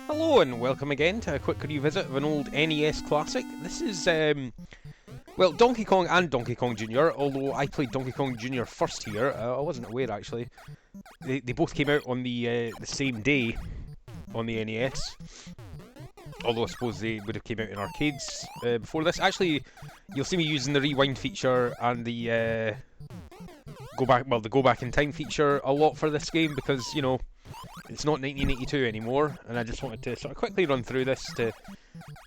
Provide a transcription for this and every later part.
Hello and welcome again to a quick revisit of an old NES classic. This is, well, Donkey Kong and Donkey Kong Jr., although I played Donkey Kong Jr. first here. I wasn't aware, actually. They both came out on the same day on the NES. Although I suppose they would have came out in arcades before this. Actually, you'll see me using the rewind feature and the go back in time feature a lot for this game because, you know, it's not 1982 anymore, and I just wanted to sort of quickly run through this to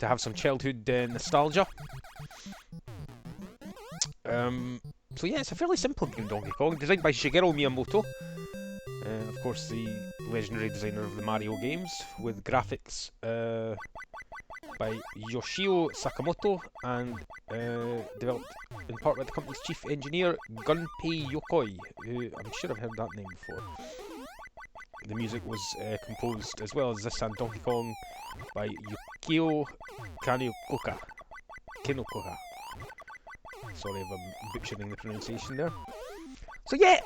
have some childhood nostalgia. So yeah, it's a fairly simple game, Donkey Kong, designed by Shigeru Miyamoto, of course the legendary designer of the Mario games, with graphics by Yoshio Sakamoto, and developed in part by the company's chief engineer, Gunpei Yokoi, who I'm sure I've heard that name before. The music was composed, as well as this and Donkey Kong, by Yukio Kinokoka. Sorry if I'm butchering the pronunciation there. So yeah,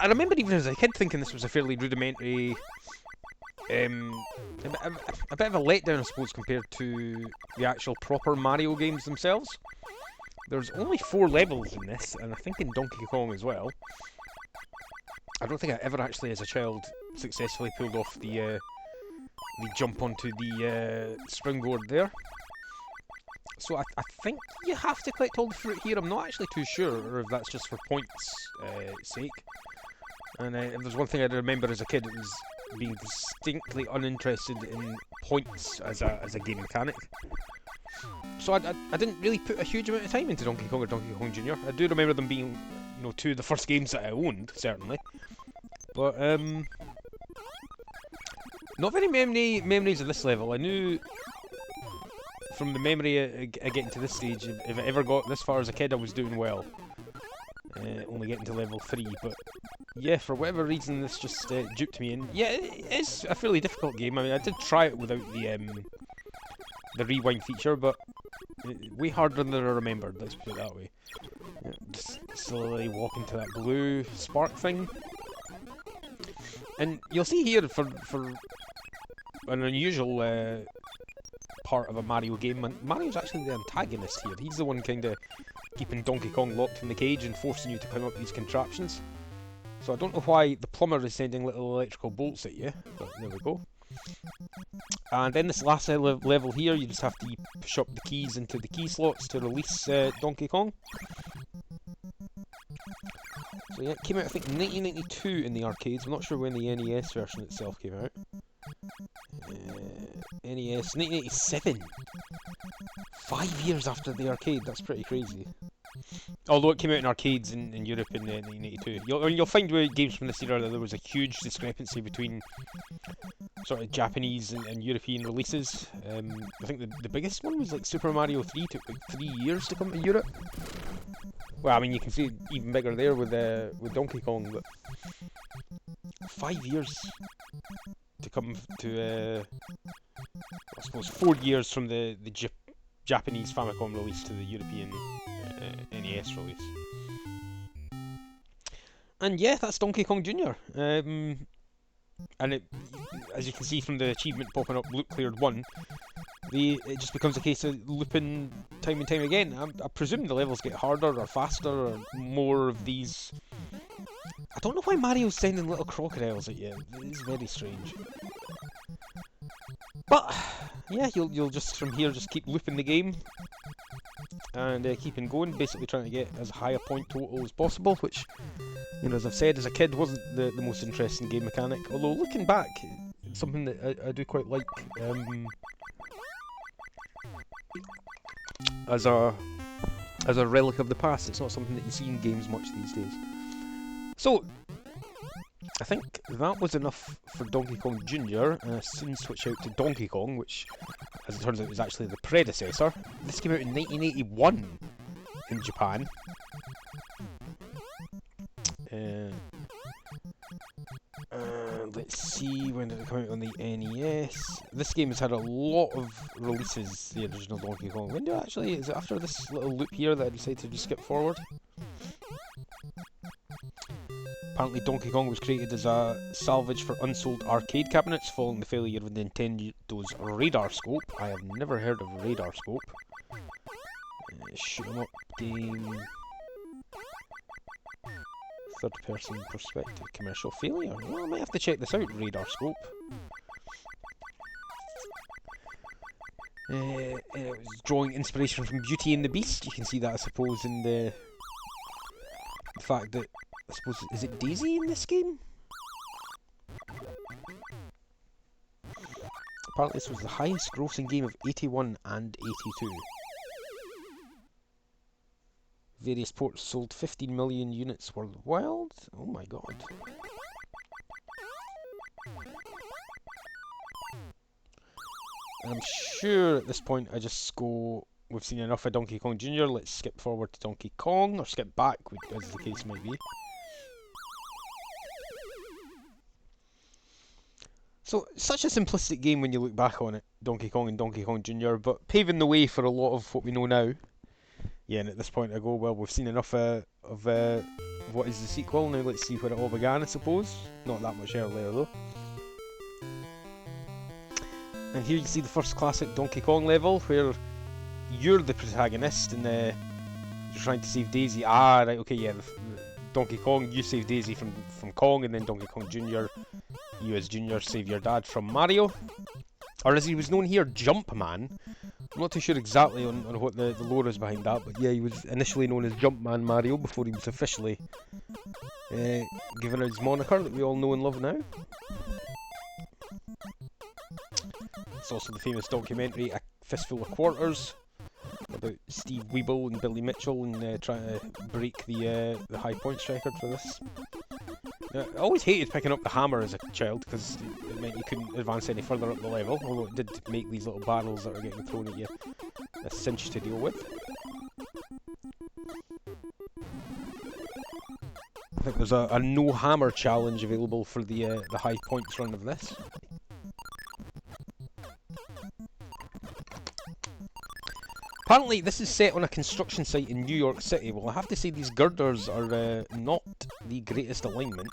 I remember even as a kid thinking this was a fairly rudimentary, a bit of a letdown I suppose compared to the actual proper Mario games themselves. There's only 4 levels in this, and I think in Donkey Kong as well. I don't think I ever actually, as a child, successfully pulled off the jump onto the springboard there. So I think you have to collect all the fruit here. I'm not actually too sure if that's just for points' sake. And if there's one thing I remember as a kid, it was being distinctly uninterested in points as a game mechanic. So I didn't really put a huge amount of time into Donkey Kong or Donkey Kong Jr. I do remember them being, you know, 2 of the first games that I owned, certainly. But not very many memories of this level. I knew from the memory of getting to this stage, if I ever got this far as a kid, I was doing well. Only getting to level 3, but yeah, for whatever reason, this just duped me. And yeah, it is a fairly difficult game. I mean, I did try it without the rewind feature, but way harder than I remembered, let's put it that way. Just slowly walk into that blue spark thing. And you'll see here, for an unusual part of a Mario game, Mario's actually the antagonist here. He's the one kind of keeping Donkey Kong locked in the cage and forcing you to climb up these contraptions. So I don't know why the plumber is sending little electrical bolts at you, but there we go. And then this last level here, you just have to push up the keys into the key slots to release Donkey Kong. So yeah, it came out I think 1992 in the arcades. I'm not sure when the NES version itself came out. NES 1987. 5 years after the arcade. That's pretty crazy. Although it came out in arcades in Europe in 1982. You'll find with games from this era that there was a huge discrepancy between sort of Japanese and European releases. I think the biggest one was like Super Mario 3, took like 3 years to come to Europe. Well, I mean, you can see it even bigger there with Donkey Kong, but 5 years to come to, I suppose 4 years from the Japanese Famicom release to the European NES release. And yeah, that's Donkey Kong Jr. And it, as you can see from the achievement popping up, Loop Cleared 1, it just becomes a case of looping time and time again. I presume the levels get harder or faster or more of these. I don't know why Mario's sending little crocodiles at you. It is very strange. But yeah, you'll just from here just keep looping the game and keeping going, basically trying to get as high a point total as possible, which, you know, as I've said, as a kid wasn't the most interesting game mechanic, although looking back, it's something that I do quite like as a relic of the past. It's not something that you see in games much these days. So I think that was enough for Donkey Kong Jr. and I soon switch out to Donkey Kong, which, as it turns out, is actually the predecessor. This came out in 1981 in Japan. Let's see, when did it come out on the NES? This game has had a lot of releases, the original Donkey Kong. When do I actually, is it after this little loop here that I decided to just skip forward? Apparently Donkey Kong was created as a salvage for unsold arcade cabinets following the failure of Nintendo's Radar Scope. I have never heard of Radar Scope. Shoot 'em up game. Third person perspective commercial failure. Well, I might have to check this out, Radar Scope. It was drawing inspiration from Beauty and the Beast. You can see that, I suppose, in the fact that, I suppose, is it Daisy in this game? Apparently this was the highest grossing game of 81 and 82. Various ports sold 15 million units worldwide. Oh my god. And I'm sure at this point I just go, we've seen enough of Donkey Kong Jr., let's skip forward to Donkey Kong, or skip back, as the case might be. So, such a simplistic game when you look back on it, Donkey Kong and Donkey Kong Jr., but paving the way for a lot of what we know now. Yeah, and at this point I go, well, we've seen enough of what is the sequel, now let's see where it all began, I suppose. Not that much earlier, though. And here you see the first classic Donkey Kong level, where you're the protagonist and you're trying to save Daisy. Ah, right, okay, yeah, Donkey Kong, you save Daisy from Kong, and then Donkey Kong Jr., you as Junior save your dad from Mario. Or as he was known here, Jumpman. I'm not too sure exactly on what the lore is behind that, but yeah, he was initially known as Jumpman Mario before he was officially given his moniker that we all know and love now. It's also the famous documentary A Fistful of Quarters about Steve Weeble and Billy Mitchell and trying to break the high points record for this. I always hated picking up the hammer as a child because it meant you couldn't advance any further up the level, although it did make these little barrels that are getting thrown at you a cinch to deal with. I think there's a no hammer challenge available for the high points run of this. Apparently this is set on a construction site in New York City. Well, I have to say these girders are not the greatest alignment.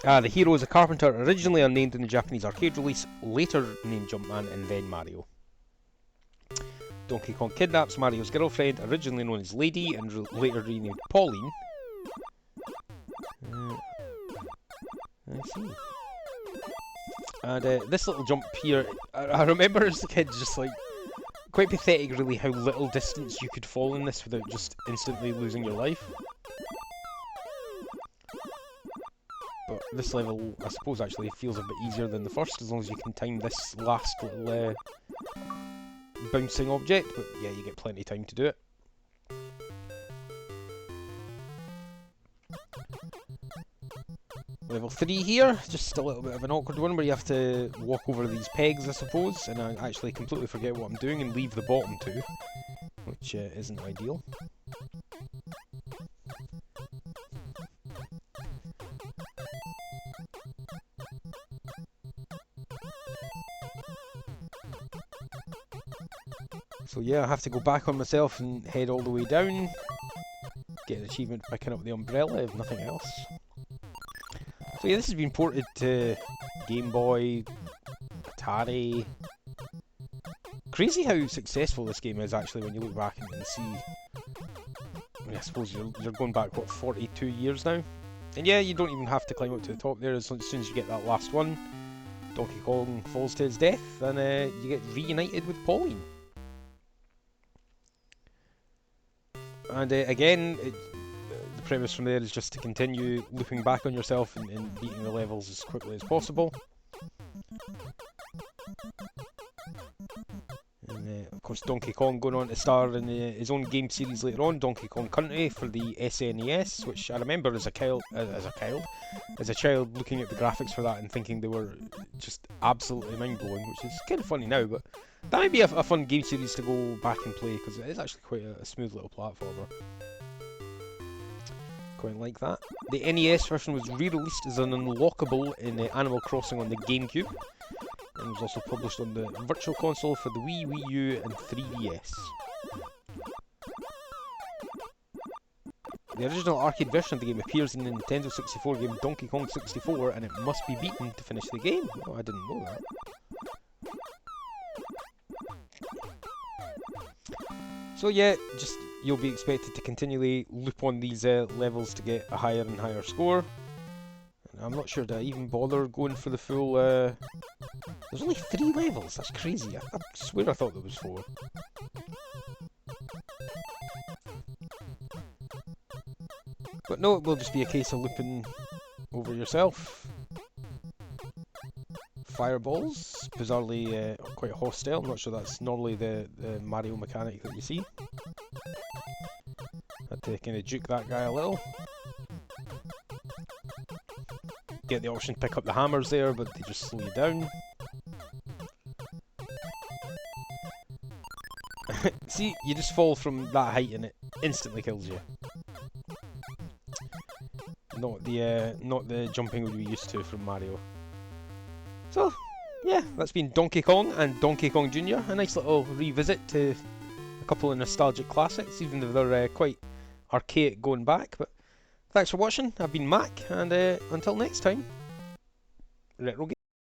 The hero is a carpenter, originally unnamed in the Japanese arcade release, later named Jumpman and then Mario. Donkey Kong kidnaps Mario's girlfriend, originally known as Lady and later renamed Pauline. I see. And this little jump here, I remember as a kid just like, quite pathetic really how little distance you could fall in this without just instantly losing your life. But this level, I suppose, actually feels a bit easier than the first, as long as you can time this last little bouncing object, but yeah, you get plenty of time to do it. Level 3 here, just a little bit of an awkward one where you have to walk over these pegs, I suppose, and I actually completely forget what I'm doing and leave the bottom two, which isn't ideal. So yeah, I have to go back on myself and head all the way down, get an achievement for picking up the umbrella, if nothing else. So yeah, this has been ported to Game Boy, Atari. Crazy how successful this game is actually when you look back and see. I mean, I suppose you're going back, what, 42 years now? And yeah, you don't even have to climb up to the top there. As soon as you get that last one, Donkey Kong falls to his death and you get reunited with Pauline. And again, the premise from there is just to continue looping back on yourself and beating the levels as quickly as possible. And of course Donkey Kong going on to star in his own game series later on, Donkey Kong Country for the SNES, which I remember as a child looking at the graphics for that and thinking they were just absolutely mind-blowing, which is kind of funny now, but that might be a fun game series to go back and play because it is actually quite a smooth little platformer. Quite like that. The NES version was re-released as an unlockable in Animal Crossing on the GameCube, and was also published on the Virtual Console for the Wii, Wii U and 3DS. The original arcade version of the game appears in the Nintendo 64 game Donkey Kong 64, and it must be beaten to finish the game. Oh, I didn't know that. So yeah, just you'll be expected to continually loop on these levels to get a higher and higher score. And I'm not sure that I even bother going for the full... There's only 3 levels, that's crazy. I swear I thought there was 4. But no, it will just be a case of looping over yourself. Fireballs, bizarrely quite hostile. I'm not sure that's normally the Mario mechanic that you see. Had to kind of juke that guy a little. Get the option to pick up the hammers there, but they just slow you down. See, you just fall from that height and it instantly kills you. Not the jumping we were used to from Mario. So, yeah, that's been Donkey Kong and Donkey Kong Jr. A nice little revisit to a couple of nostalgic classics, even though they're quite archaic going back. But thanks for watching. I've been Mac, and until next time, Retro Game.